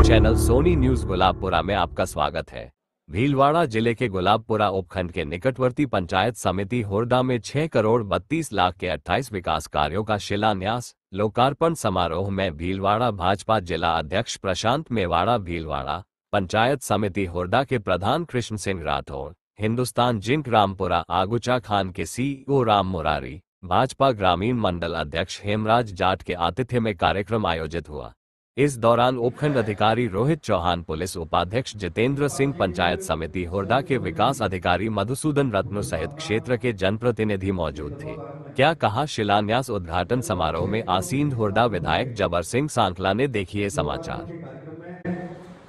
Channel Soni news Gulabpura में आपका स्वागत है। भीलवाड़ा जिले के गुलाबपुरा उपखंड के निकटवर्ती पंचायत समिति होरडा में 6 करोड़ 32 लाख के 28 विकास कार्यों का शिलान्यास लोकार्पण समारोह में भीलवाड़ा भाजपा जिला अध्यक्ष प्रशांत मेवाड़ा, भीलवाड़ा पंचायत समिति होरडा के प्रधान कृष्ण सिंह राठौर, हिंदुस्तान जिंक रामपुरा आगुचा खान के सीईओ राम मुरारी, भाजपा ग्रामीण मंडल अध्यक्ष हेमराज जाट के आतिथ्य में कार्यक्रम आयोजित हुआ। इस दौरान उपखंड अधिकारी रोहित चौहान, पुलिस उपाध्यक्ष जितेंद्र सिंह, पंचायत समिति होरडा के विकास अधिकारी मधुसूदन रत्नो सहित क्षेत्र के जनप्रतिनिधि मौजूद थे। क्या कहा शिलान्यास उद्घाटन समारोह में आसीन होरडा विधायक जबर सिंह सांखला ने, देखिए समाचार।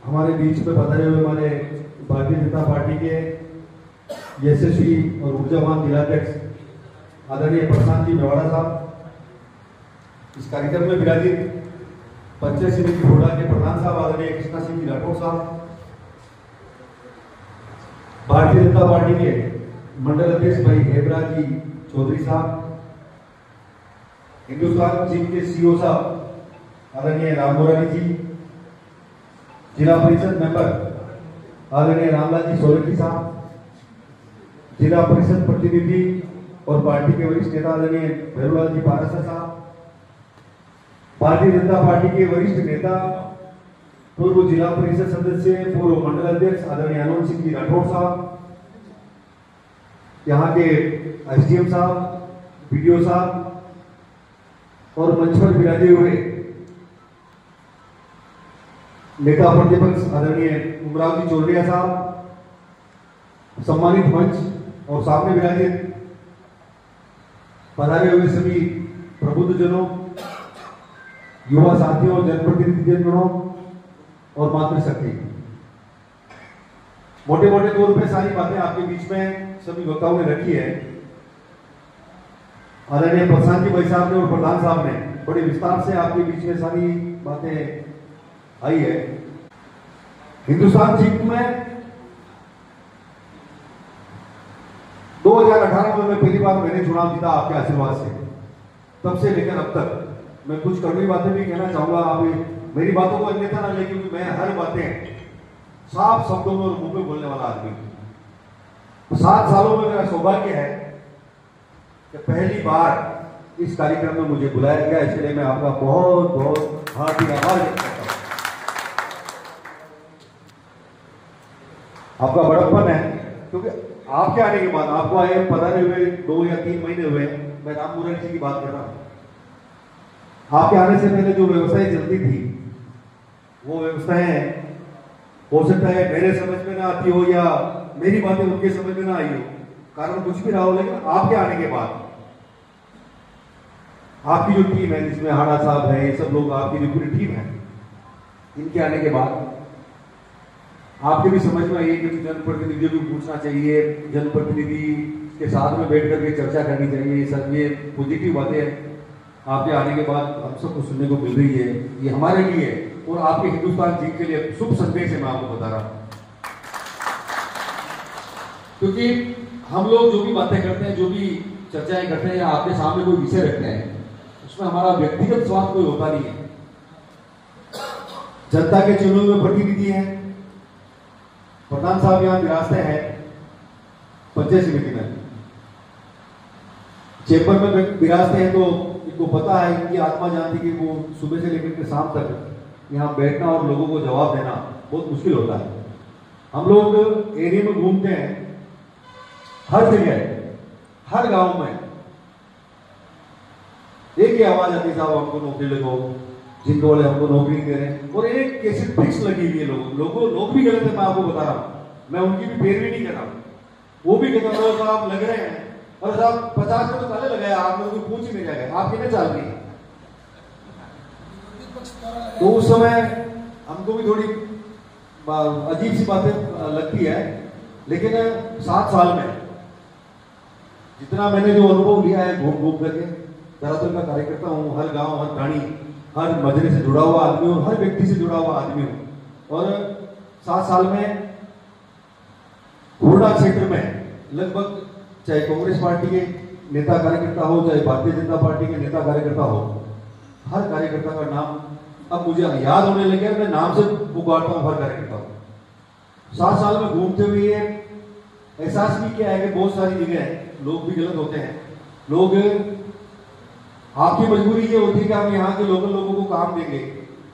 हमारे बीच में पधारे हुए हमारे भारतीय जनता पार्टी के यशस्वी और ऊर्जावान जिलाध्यक्ष आदरणीय प्रशांत जी मेवाड़ा साहब, इस कार्यक्रम में विराजित पंचायत समिति होरडा के प्रधान साहब आदरणीय कृष्णा सिंह जी राठौर साहब, भारतीय जनता पार्टी के मंडल अध्यक्ष भाई हेमराज जी चौधरी साहब, हिंदुस्तान जिंक के सीईओ साहब आदरणीय राम मुरारी जी, जिला परिषद मेंबर आदरणीय रामलाल जी सोलंकी साहब, जिला परिषद प्रतिनिधि और पार्टी के वरिष्ठ नेता आदरणीय भैरवलाल जी पारसा साहब, भारतीय जनता पार्टी के वरिष्ठ नेता पूर्व जिला परिषद सदस्य पूर्व मंडल अध्यक्ष आदरणीय आनंद सिंह जी राठौर साहब, यहाँ के एसडीएम साहब, बीडीओ साहब और मंच पर विराजे हुए नेता प्रतिपक्ष आदरणीय उमराव जी चौधरी साहब, सम्मानित मंच और सामने विराजित पधारे हुए सभी प्रबुद्धजनों, युवा साथियों, जनप्रतिनिधिजनों और मातृशक्ति, मोटे मोटे तौर पे सारी बातें आपके बीच में सभी वक्ताओं ने रखी है। आदरणीय प्रशांत जी भाई साहब ने और प्रधान साहब ने बड़े विस्तार से आपके बीच में सारी बातें आई है। हिंदुस्तान जिंक में 2018 में मैं पहली बार मैंने चुनाव जीता आपके आशीर्वाद से, तब से लेकर अब तक मैं कुछ कड़वी बातें भी कहना चाहूंगा। आप मेरी बातों को अन्यथा ना ले, क्योंकि मैं हर बातें साफ शब्दों में और मुंह में बोलने वाला आदमी हूं। 7 सालों में मेरा सौभाग्य है कि पहली बार इस कार्यक्रम में मुझे बुलाया गया, इसके लिए मैं आपका बहुत बहुत हार्दिक आभार व्यक्त करता हूं। आपका बड़प्पन है, क्योंकि आपके आने के बाद, आपको आए पधारे हुए 2 या 3 महीने हुए, मैं राम मुरारी जी की बात कर रहा हूं। आपके आने से पहले जो व्यवस्थाएं चलती थी, वो व्यवस्थाएं हो सकता है मेरे समझ में ना आती हो या मेरी बातें उनके समझ में ना आई हो, कारण कुछ भी रहा हो, लेकिन आपके आने के बाद आपकी जो टीम है, जिसमें हाड़ा साहब है, ये सब लोग, आपकी जो पूरी टीम है, इनके आने के बाद आपके भी समझ में आई कि जनप्रतिनिधियों को पूछना चाहिए, जनप्रतिनिधि के साथ में बैठ करके चर्चा करनी चाहिए। सब ये पॉजिटिव बातें आपके आने के बाद हम सबको सुनने को मिल रही है। ये हमारे लिए और आपके हिंदुस्तान जिंक के लिए शुभ संदेश है, मैं आपको बता रहा हूं। क्योंकि हम लोग जो भी बातें करते हैं, जो भी चर्चाएं करते हैं या आपके सामने कोई विषय रखते हैं, उसमें हमारा व्यक्तिगत स्वार्थ कोई होता नहीं है। जनता के चुने हुए प्रतिनिधि हैं, प्रधान साहब यहां विरासते हैं पंचायत समिति में, चेंबर में विरासते हैं, तो इनको पता है, इनकी आत्मा जानती कि वो सुबह से लेकर के शाम तक यहाँ बैठना और लोगों को जवाब देना बहुत मुश्किल होता है। हम लोग एरिया में घूमते हैं, हर जगह, हर गांव में एक ही आवाज आती है, साहब हमको नौकरी लगो, जिनको बोले हमको नौकरी दे रहे हैं, और एक कैसी फिक्स लगी हुई है लोग भी गलत है, मैं आपको बता रहा हूं। मैं उनकी भी पैरवी नहीं कर रहा हूं, वो भी कहते हैं साहब लग रहे हैं, और साहब 50 में तो ताले लगाया, आप लोगों को पूछ ही नहीं जाएगा, आप कितने चाल रही है। तो उस समय हमको भी थोड़ी अजीब सी बातें लगती है, लेकिन 7 साल में जितना मैंने जो अनुभव लिया है घूम घूम करके, दरअसल मैं कार्यकर्ता हूँ, हर गांव, हर प्राणी, हर मजरे से जुड़ा हुआ आदमी हूँ, हर व्यक्ति से जुड़ा हुआ आदमी हूँ। और 7 साल में होरडा क्षेत्र में लगभग, चाहे कांग्रेस पार्टी के नेता कार्यकर्ता हो, चाहे भारतीय जनता पार्टी के नेता कार्यकर्ता हो, हर कार्यकर्ता का नाम अब मुझे याद होने लगे, मैं नाम से पुकारता हूँ हर कार्यकर्ता को। 7 साल में घूमते हुए ये एहसास भी किया है कि बहुत सारी जगह लोग भी गलत होते हैं। लोग, आपकी मजबूरी ये होती है कि हम यहाँ के लोकल लोगों को काम देंगे,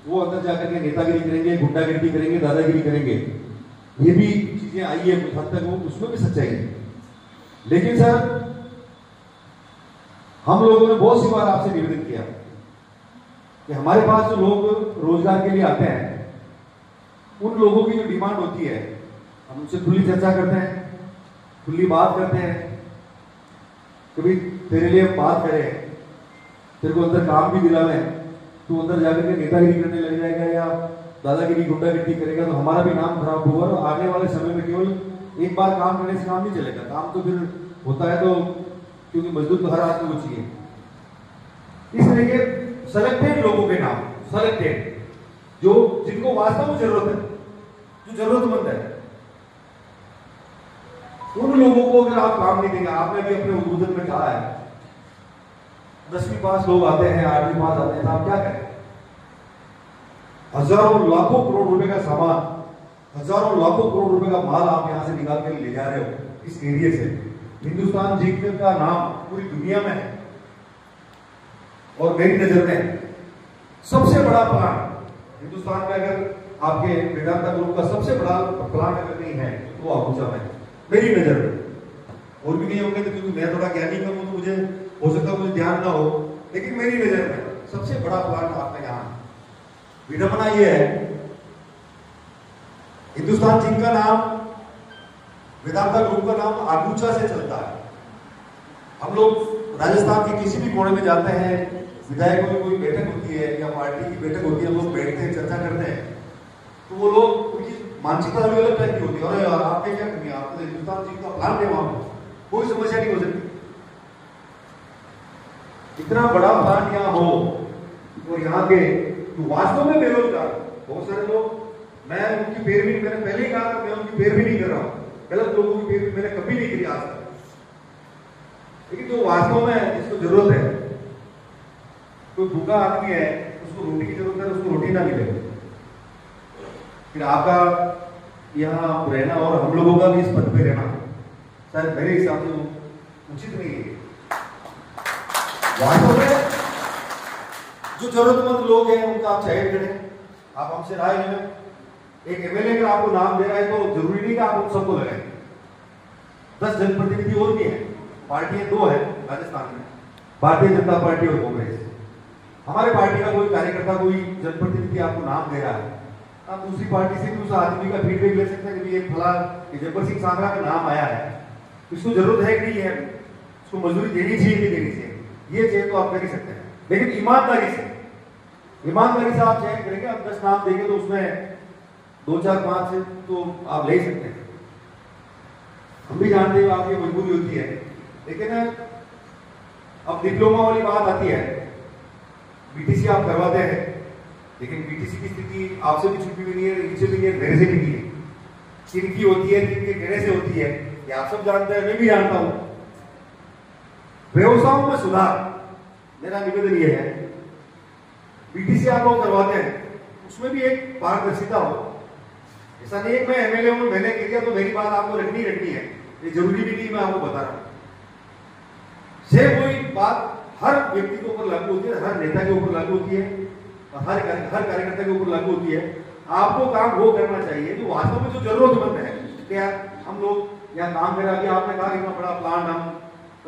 वो अंदर जाकर के नेतागिरी करेंगे, गुंडागिरी करेंगे, दादागिरी करेंगे। ये भी चीजें आई है कुछ हद तक, वो उसमें भी सच्चाई है। लेकिन सर, हम लोगों ने बहुत सी बार आपसे निवेदन किया कि हमारे पास जो लोग रोजगार के लिए आते हैं, उन लोगों की जो डिमांड होती है, हम उनसे खुली चर्चा करते हैं, खुली बात करते हैं। कभी तेरे लिए बात करें, तेरे को अंदर काम भी दिलावे, तो अंदर जाकर के नेतागिरी करने लग जाएगा या दादागिरी गुंडागिरी करेगा, तो हमारा भी नाम खराब होगा। और आने वाले समय में केवल एक बार काम करने से काम नहीं चलेगा, काम तो फिर होता है, तो क्योंकि मजदूर तो हर आदमी को चाहिए। इस तरह के सेलेक्टेड लोगों के नाम, सेलेक्टेड, जो जिनको वास्तव में जरूरत है, जो जरूरतमंद है, उन लोगों को अगर आप काम नहीं देंगे। आपने भी अपने उद्बोधन में कहा है 10वीं पास लोग आते हैं, 8वीं पास आते हैं, तो आप क्या करें? हजारों लाखों करोड़ रुपए का सामान, हजारों लाखों करोड़ रुपए का माल आप यहां से निकाल कर ले जा रहे हो इस एरिया से। हिंदुस्तान जिंक का नाम पूरी दुनिया में है, और मेरी नजर में सबसे बड़ा प्लांट हिंदुस्तान में, अगर आपके वेदांता ग्रुप का सबसे बड़ा प्लांट अगर नहीं है तो अबूजा में, मेरी नजर में। और भी नहीं होंगे तो, क्योंकि मैं थोड़ा ज्ञानी कम हूं, तो मुझे हो सकता है मुझे ध्यान ना हो, लेकिन मेरी नजर में सबसे बड़ा प्लांट आपका यहाँ। विडंबना यह है, हिंदुस्तान जिंक का नाम, वेदांता ग्रुप का नाम अबूजा से चलता है। हम लोग राजस्थान के किसी भी कोने में जाते हैं, विधायकों की कोई बैठक होती है या पार्टी की बैठक होती है, हम लोग बैठते हैं, चर्चा करते हैं, तो वो लोग, उनकी मानसिकता अलग अलग टाइप की होती है। अरे यार, आपने क्या करनी है, आपको हिंदुस्तान जिंक का प्लांट है, वहां कोई समस्या नहीं हो सकती। इतना बड़ा प्लांट यहाँ हो, और यहाँ के वास्तव में बेरोजगार बहुत सारे लोग, मैं उनकी पैरवी, मैंने पहले ही कहा, मैं उनकी पैरवी नहीं कर रहा हूं, गलत लोगों की पैरवी मैंने कभी नहीं करी आज तक। लेकिन जो वास्तव में जिसको जरूरत है, कोई भूखा आदमी है, उसको रोटी की जरूरत है, उसको रोटी ना मिले, फिर आपका यहाँ रहना और हम लोगों का भी इस पद पे रहना शायद मेरे हिसाब से उचित नहीं है। वास्तव में जो जरूरतमंद लोग हैं उनका आप चयन करें, आप हमसे राय लें। एक एमएलए का आपको नाम दे रहा है, तो जरूरी नहीं कि आप उन सबको लगाएं। 10 जनप्रतिनिधि और भी हैं, पार्टियां 2 है राजस्थान में, भारतीय जनता पार्टी और कांग्रेस। हमारे पार्टी का कोई कार्यकर्ता, कोई जनप्रतिनिधि आपको नाम दे रहा है, आप दूसरी पार्टी से भी उस आदमी का फीडबैक ले सकते हैं कि ये फला जब्बर सिंह सांगरा का नाम आया है, इसको जरूरत है कि नहीं है, इसको मजदूरी देनी चाहिए कि देनी चाहिए, ये चयन तो आप कर ही सकते हैं। लेकिन ईमानदारी से आप चयन करेंगे। आप 10 नाम देंगे तो उसमें 2, 4, 5 से तो आप ले सकते हैं। हम भी जानते हैं आपकी मजबूरी होती है, लेकिन अब डिप्लोमा वाली बात आती है, बीटीसी आप करवाते हैं, लेकिन बीटीसी की स्थिति आपसे भी छुपी हुई नहीं है, इनसे भी नहीं है, मेरे से भी नहीं है। किनकी होती है, किनके कहने से होती है, ये आप सब जानते हैं, मैं भी जानता हूं। व्यवसायों में सुधार, मेरा निवेदन यह है, बीटीसी आप लोग करवाते हैं, उसमें भी एक पारदर्शिता हो। ऐसा नहीं है मैं एमएलए हूं, मैंने कह दिया तो मेरी बात आपको रखनी है, ये जरूरी भी नहीं, मैं आपको बता रहा हूं। सेम कोई बात हर व्यक्ति के ऊपर लागू होती है, हर नेता के ऊपर लागू होती है, और हर कार्यकर्ता के ऊपर लागू होती है। आपको काम वो करना चाहिए जो वास्तव में जो जरूरतमंद है। क्या हम लोग यहाँ काम करा कि आपने कहा इतना बड़ा प्लांट हम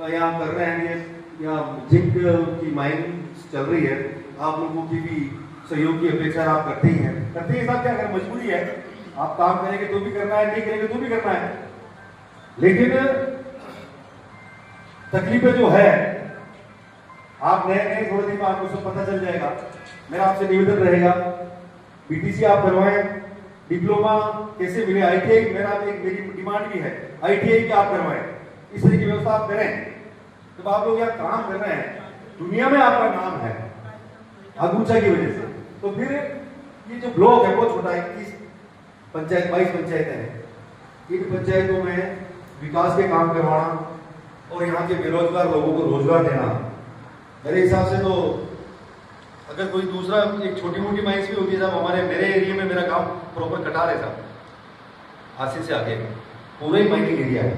यहाँ कर रहे हैं, यहाँ जिंक की माइनिंग चल रही है, आप लोगों की भी सहयोग की अपेक्षा आप करते ही हैं, साहब क्या करें, मजबूरी है, आप काम करेंगे तो भी करना है, नहीं करेंगे तो भी करना है। लेकिन तकलीफें जो है, आप नए थोड़े दिन में आपको सब पता चल जाएगा। मेरा आपसे निवेदन रहेगा, बीटीसी आप करवाएं, डिप्लोमा कैसे मिले, आईटीआई, मेरी डिमांड भी है, आईटीआई की आप करवाएं, इस तरह की व्यवस्था आप करें। जब आप लोग यहाँ काम कर रहे हैं, दुनिया में आपका नाम है अबूजा की वजह से, तो फिर ये जो ब्लॉक है बहुत छोटा है, 21 पंचायत 22 पंचायतें हैं, इन पंचायतों में विकास के काम करवाना और यहाँ के बेरोजगार लोगों को रोजगार देना, मेरे हिसाब से तो अगर कोई दूसरा एक छोटी मोटी माइंस भी होती है साहब, हमारे मेरे एरिया में मेरा गांव प्रॉपर कटार है साहब, हासिल से आगे पूरा ही माइनिंग एरिया है।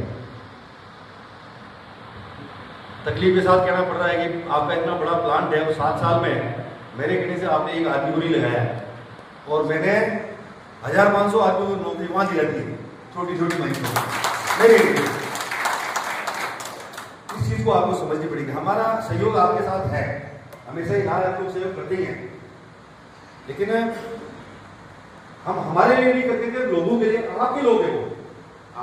तकलीफ के साथ कहना पड़ रहा है कि आपका इतना बड़ा प्लांट है, वो 7 साल में मेरे कहने से आपने एक आदमी को नहीं लगाया, और मैंने 1500 आदमी को नौकरी वहां दिला दी छोटी छोटी माइंस को मेरे एरिया। इस चीज को आपको समझनी पड़ेगी। हमारा सहयोग आपके साथ है, हमेशा ही आप लोग सहयोग करते ही हैं, लेकिन हम हमारे लिए नहीं करते थे, लोगों के लिए। आपके लोग हैं, वो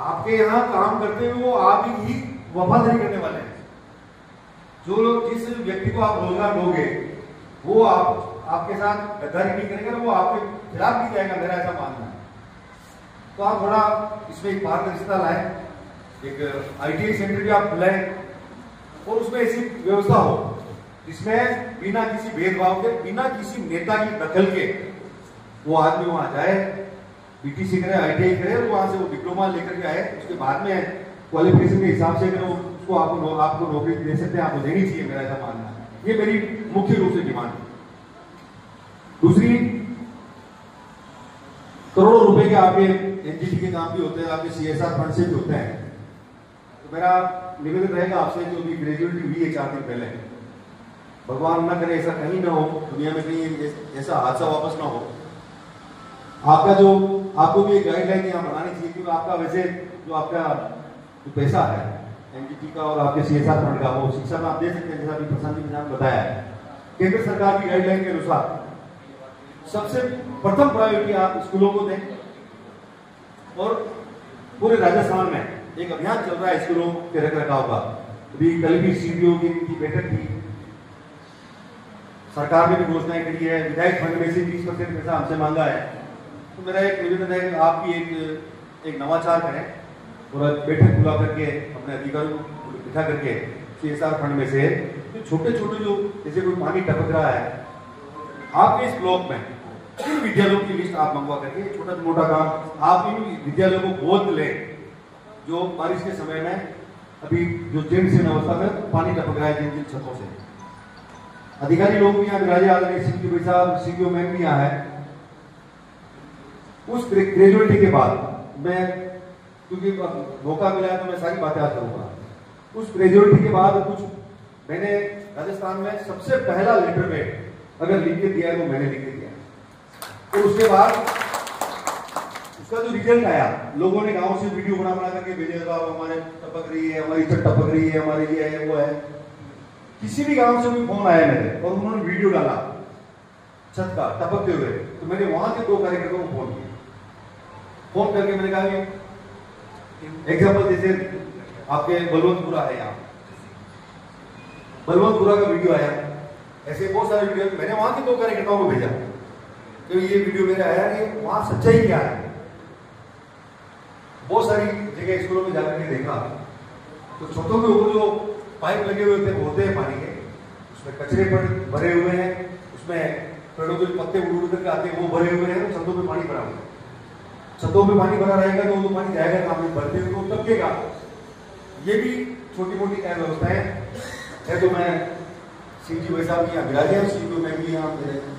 आपके यहाँ काम करते हुए वो आप ही वफादारी करने वाले हैं। जो लोग, जिस व्यक्ति को आप रोजगार दोगे वो आपके साथ गद्दारी नहीं करेगा, वो आपके खिलाफ नहीं जाएगा, मेरा ऐसा मानना है। तो आप थोड़ा इसमें एक पारदर्शिता लाए, एक ITI सेंटर भी आप खुलाएं और उसमें ऐसी व्यवस्था हो जिसमें बिना किसी भेदभाव के, बिना किसी नेता की दखल के वो आदमी वहां जाए, BTC करे, ITI करे, और वहां से वो डिप्लोमा लेकर के आए। उसके बाद में क्वालिफिकेशन के हिसाब से अगर उसको आपको नौकरी दे सकते हैं, आपको देनी चाहिए, मेरा ऐसा मानना है। ये मेरी मुख्य रूप से डिमांड है। दूसरी, करोड़ों रुपए के आपके NGT के काम भी होते हैं, आपके CSR फंड से भी होते हैं। तो मेरा निवेदन रहेगा आपसे, जो भी ग्रेजुएटी हुई है 4 दिन पहले, भगवान ना करे ऐसा कहीं ना हो, दुनिया में कहीं ऐसा हादसा वापस ना हो। आपको भी एक गाइडलाइन यहाँ बनानी चाहिए, क्योंकि आपका वैसे जो आपका जो पैसा है NGT का और आपके CSR फंड का, वो शिक्षा में आप दे सकते हैं, जैसा अभी प्रशांत जी ने बताया है। केंद्र सरकार की गाइडलाइन के अनुसार सबसे प्रथम प्रायोरिटी आप स्कूलों को दें, और पूरे राजस्थान में एक अभियान चल रहा है स्कूलों के रखरखाव का। अभी कल भी CDO की बैठक थी, सरकार ने भी घोषणाएं करी है, विधायक फंड में से 20% पैसा हमसे मांगा है। तो मेरा एक निवेदन है कि आप भी एक नवाचार करें और बैठक बुला करके अपने अधिकारियों को बिठा करके CSR फंड में से जो छोटे छोटे, जो जैसे कोई पानी टपक रहा है आपके इस ब्लॉक में, इन विद्यालयों की लिस्ट आप मंगवा करके, छोटा मोटा काम आप इन विद्यालयों को गोद लें जो बारिश के समय में अभी जो जीर्ण अवस्था में पानी टपक रहा है जिन छतों से। अधिकारी लोग भी यहाँ विराजे, आदरणीय CDO साहब, CDO मैम भी यहाँ है। उस ग्रेजुएटी के बाद मैं, क्योंकि मौका मिला है तो मैं सारी बातें आज करूंगा। उस ग्रेजुएटी के बाद कुछ मैंने राजस्थान में सबसे पहला लेटर में अगर लिख के दिया है तो मैंने लिख के दिया, और उसके बाद उसका जो रिजल्ट आया, लोगों ने गांव से वीडियो बना करके भेजे, साहब हमारे टपक रही है, हमारी छत टपक रही है, हमारे ये है वो है। किसी भी गांव से कोई फोन आया मेरे और उन्होंने वीडियो डाला छत का टपकते हुए, तो मैंने वहां के 2 कार्यकर्ताओं को फोन करके मैंने कहा कि एग्जाम्पल जैसे आपके बलवंतपुरा है, यहाँ बलवंतपुरा का वीडियो आया, ऐसे बहुत सारे वीडियो मैंने वहां के 2 कार्यकर्ताओं को भेजा कि ये वीडियो मेरे आया कि वहां सच्चाई क्या है। बहुत सारी जगह स्कूलों में जाकर के देखा तो छतों के ऊपर जो पाइप लगे हुए थे होते हैं पानी के, उसमें कचरे पर भरे हुए हैं, उसमें पेड़ों के पत्ते उड़ करके आते हैं वो भरे हुए हैं, तो छतों पे पानी भरा हुआ है। छतों पे पानी भरा रहेगा तो वो पानी जाएगा कहाँ में, भरते हुए तो टपकेगा। ये भी छोटी मोटी व्यवस्थाएं है। तो मैं CDO साहब यहाँ विराजे हैं, CDO में भी यहाँ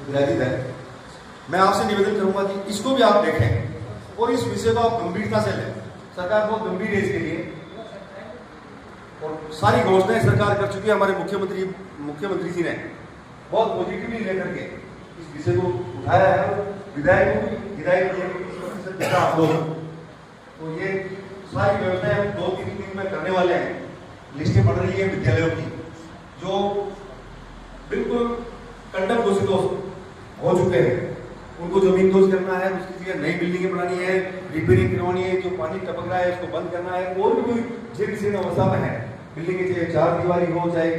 विराजित है। मैं आपसे निवेदन करूंगा कि इसको भी आप देखें और इस विषय को आप गंभीरता से लें। सरकार बहुत गंभीर है इसके लिए, और सारी घोषणाएं सरकार कर चुकी है। हमारे मुख्यमंत्री जी ने बहुत पॉजिटिवली लेकर के इस विषय को उठाया है, विधायकों की हिदायत दी है। तो ये सारी व्यवस्थाएं 2-3 दिन में करने वाले हैं। लिस्टें बढ़ रही है विद्यालयों की जो बिल्कुल कंडम घोषित हो चुके हैं, उनको जमीन दोज करना है, उसकी जगह नई बिल्डिंगें बनानी है, रिपेयरिंग करवानी है, जो पानी टपक रहा है उसको बंद करना है, और भी कोई जीर्ण अवस्था में है बिल्डिंग, चाहे 4 दीवारी हो, चाहे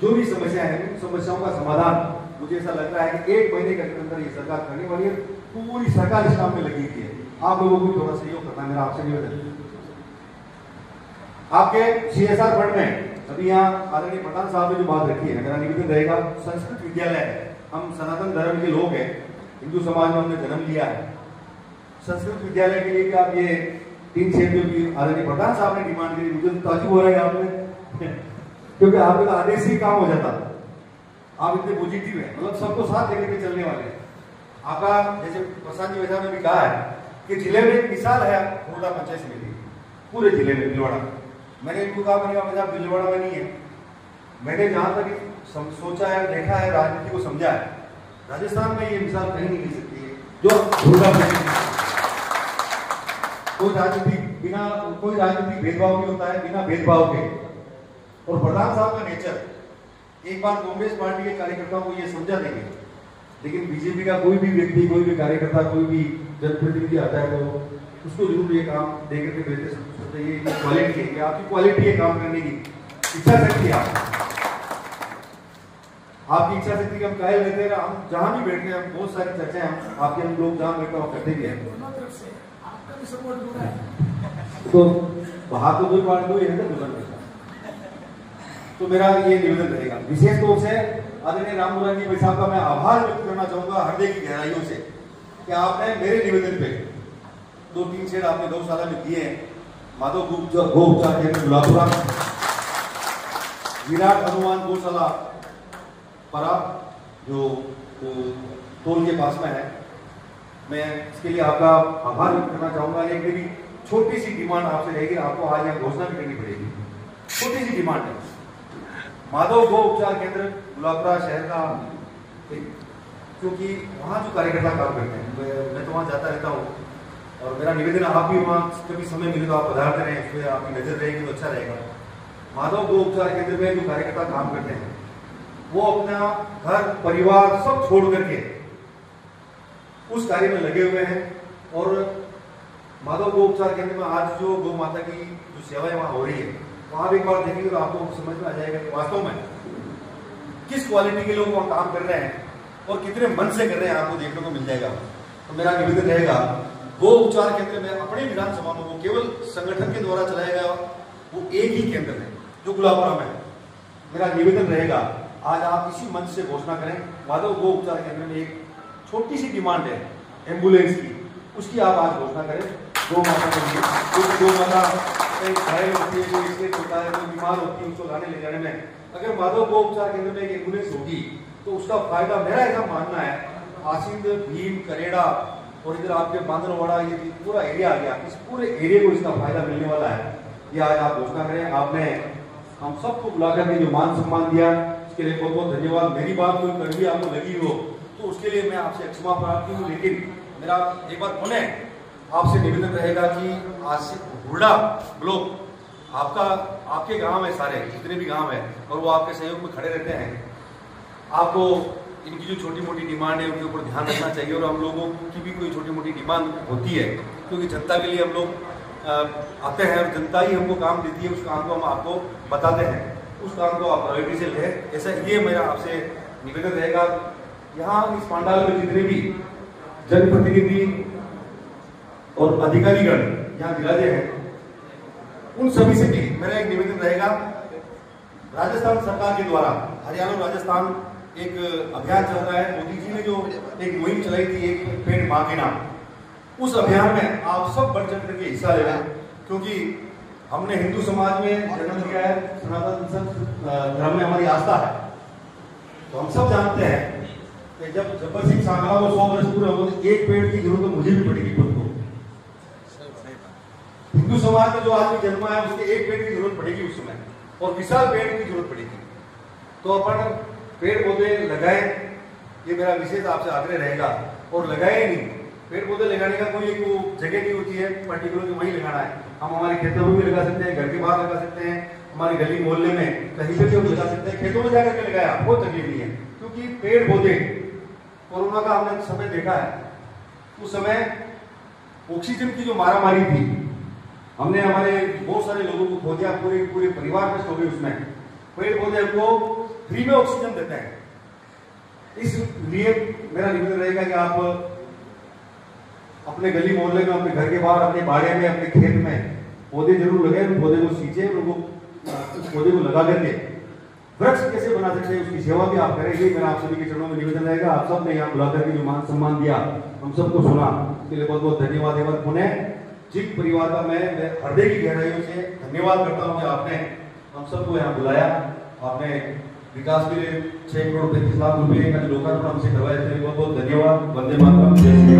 जो भी समस्या है, उन समस्याओं का समाधान मुझे ऐसा लग रहा है कि 1 महीने के अंदर ये सरकार करने वाली है। पूरी सरकार इस काम में लगी हुई है। आप लोगों को थोड़ा सहयोग करना मेरा आपसे निवेदन। आपके CSR फंड में अभी यहाँ आदरणीय प्रधान साहब ने जो बात रखी है, मेरा निवेदन रहेगा, संस्कृत विद्यालय है, हम सनातन धर्म के लोग हैं, हिंदू समाज में हमने जन्म लिया है। संस्कृत विद्यालय के लिए भी आप ये 3 क्षेत्रों की आदरणीय प्रधान साहब ने डिमांड करी, मुझे तो ताजुब हो रहा है आपने क्योंकि आपका आदेश ही काम हो जाता। आप इतने पॉजिटिव हैं, मतलब सबको साथ लेकर के चलने वाले हैं। आपका जैसे प्रशांत जी वैसा ने भी कहा है कि जिले में एक मिसाल है हुरडा पंचायत समिति पूरे जिले में भीलवाड़ा। मैंने इनको कहा मैंने कहा भीलवाड़ा में नहीं है, मैंने जहां तक सोचा है, देखा है, राजनीति को समझा है, राजस्थान में ये मिसाल कहीं नहीं मिल सकती है जो हुरडा पंचायत। कोई राजनीतिक भेदभाव नहीं होता है, बिना भेदभाव के। और प्रधान साहब का नेचर, एक बार कांग्रेस पार्टी के कार्यकर्ताओं को ये समझा देंगे, लेकिन बीजेपी का कोई भी व्यक्ति, कोई भी कार्यकर्ता, कोई भी जनप्रतिनिधि आता है तो उसको जरूर ये काम देकर के भेजते सकते हैं। ये क्वालिटी है, आपकी क्वालिटी है काम करने की, इच्छा शक्ति है आपकी इच्छा शक्ति के हम कायल रहते हैं। हम जहां भी बैठते हैं, बहुत सारी चर्चाएं हम लोग जहां बैठते हैं करते भी हैं, तो बाहर तो दो ही है ना दुकान। तो मेरा ये निवेदन रहेगा विशेष तौर से आदरणीय रामपुरा जी भाई साहब का मैं आभार व्यक्त करना चाहूंगा हृदय की गहराइयों से कि आपने मेरे निवेदन पे 2-3 शेड आपने गौशाला में दिए हैं। माधव गो उपचार केंद्र गुलाबपुरा, विराट हनुमान गौशाला परा जो टोल के पास में है। मैं इसके लिए आपका आभार व्यक्त करना चाहूंगा। एक मेरी छोटी सी डिमांड आपसे रहेगी, आपको आज यहाँ घोषणा भी करनी पड़ेगी। छोटी सी डिमांड है, माधव गो उपचार केंद्र गुलाबपुरा शहर का, क्योंकि वहाँ जो कार्यकर्ता काम करते हैं, मैं तो वहाँ जाता रहता हूँ और मेरा निवेदन आप भी वहाँ कभी समय मिले तो आप पधारते रहें, उसमें आपकी नजर रहेगी तो अच्छा रहेगा। माधव गो उपचार केंद्र में जो कार्यकर्ता काम करते हैं वो अपना घर परिवार सब छोड़ करके उस कार्य में लगे हुए हैं। और माधव गो उपचार केंद्र में आज जो गौ माता की जो सेवाएं वहां हो रही है, वहां भी एक बार देखेंगे तो आपको समझ में आ जाएगा कि वास्तव में किस क्वालिटी के लोग वहां काम कर रहे हैं और कितने मन से कर रहे हैं, आपको देखने को मिल जाएगा। तो मेरा निवेदन रहेगा, गो उपचार केंद्र में अपने विधानसभा में वो केवल संगठन के द्वारा चलाया गया वो एक ही केंद्र है जो गुलाबपुरा में है। मेरा निवेदन रहेगा आज आप इसी मंच से घोषणा करें, माधव गो उपचार केंद्र में एक छोटी सी डिमांड है एम्बुलेंस की, उसकी आप आज घोषणा करें गौ माता के लिए। क्योंकि गौ माता घायल होती है, कोई एक्सीडेंट होता है, कोई बीमार होती है, उसको लाने ले जाने में अगर माधव गो उपचार केंद्र में एक एम्बुलेंस होगी तो उसका फायदा, मेरा ऐसा मानना है, आसिंद, भीम, करेड़ा और इधर आपके बांदरवाड़ा, ये पूरा एरिया आ गया, इस पूरे एरिया को इसका फायदा मिलने वाला है। ये आज आप घोषणा करें। आपने हम सबको बुलाकर के जो मान सम्मान दिया इसके लिए बहुत बहुत धन्यवाद। मेरी बात कोई कड़वी आपको लगी हो तो उसके लिए मैं आपसे क्षमा प्रार्थी हूँ, लेकिन मेरा एक बार पुनः आपसे निवेदन रहेगा कि आज से हुरडा ब्लॉक आपके गांव है, सारे जितने भी गांव है, और वो आपके सहयोग में खड़े रहते हैं। आपको इनकी जो छोटी मोटी डिमांड है उनके ऊपर ध्यान रखना चाहिए और हम लोगों की भी कोई छोटी मोटी डिमांड होती है, क्योंकि जनता के लिए हम लोग आते हैं और जनता ही हमको काम देती है, उस काम को हम आपको बताते हैं, उस काम को आप प्रायोरिटी से लें। ऐसा ये मेरा आपसे निवेदन रहेगा। यहाँ इस पांडाल में जितने भी जनप्रतिनिधि और अधिकारीगण यहाँ विराजे हैं उन सभी से भी मेरा एक निवेदन रहेगा, राजस्थान सरकार के द्वारा हरियाणा और राजस्थान एक अभियान चल रहा है। मोदी जी ने जो एक मुहिम चलाई थी, एक पेड़ मां के नाम, उस अभियान में आप सब बढ़ चढ़ करके हिस्सा लेना, क्योंकि हमने हिंदू समाज में जन्म लिया है, सनातन धर्म में हमारी आस्था है। तो हम सब जानते हैं कि जब जब्बर सिंह सांगला को 100 वर्ष पूरे हो तो एक पेड़ की जरूरत मुझे भी पड़ेगी खुद को। हिंदू समाज में जो आदमी जन्मा है उसके एक पेड़ की जरूरत पड़ेगी उस समय, और विशाल पेड़ की जरूरत पड़ेगी। तो अपन पेड़ पौधे लगाएं, ये मेरा विशेष आपसे आग्रह रहेगा। और लगाए नहीं, पेड़ पौधे लगाने का कोई एक जगह नहीं होती है पर्टिकुलर कि वहीं लगाना है। हम हमारे खेतों में भी लगा सकते हैं, घर के बाहर लगा सकते हैं, हमारी गली मोहल्ले में कहीं पे भी लगा सकते हैं। खेतों में जाकर के लगाया कोई तकलीफ नहीं है, क्योंकि पेड़ पौधे, कोरोना का हमने समय देखा है, उस समय ऑक्सीजन की जो मारामारी थी, हमने हमारे बहुत सारे लोगों को खो दिया, पूरे परिवार नष्ट हो गए उसमें। पेड़ पौधे हमको फ्री में ऑक्सीजन देते हैं। इसलिए मेरा निवेदन रहेगा कि आप अपने गली मोहल्ले में, अपने घर के बाहर, अपने बाड़े में, अपने खेत में पौधे जरूर लगाए, उन पौधे को सींचे, उस पौधे को लगा करके वृक्ष कैसे बना सकते हैं उसकी सेवा भी आप करें। ये मेरा आप सभी के चरणों में निवेदन रहेगा। आप सब ने यहाँ बुलाकर के जो मान सम्मान दिया, हम सबको सुना, उसके लिए बहुत बहुत धन्यवाद। एक बार पुनः जिक परिवार का मैं हृदय की गहराइयों से धन्यवाद करता हूँ कि आपने हम सबको यहाँ बुलाया, आपने विकास के लिए 6 करोड़ 35 लाख रुपए का लोकार्पण हमसे करवाया, इसके लिए बहुत बहुत धन्यवाद। वंदे मातरम, जय श्री राम।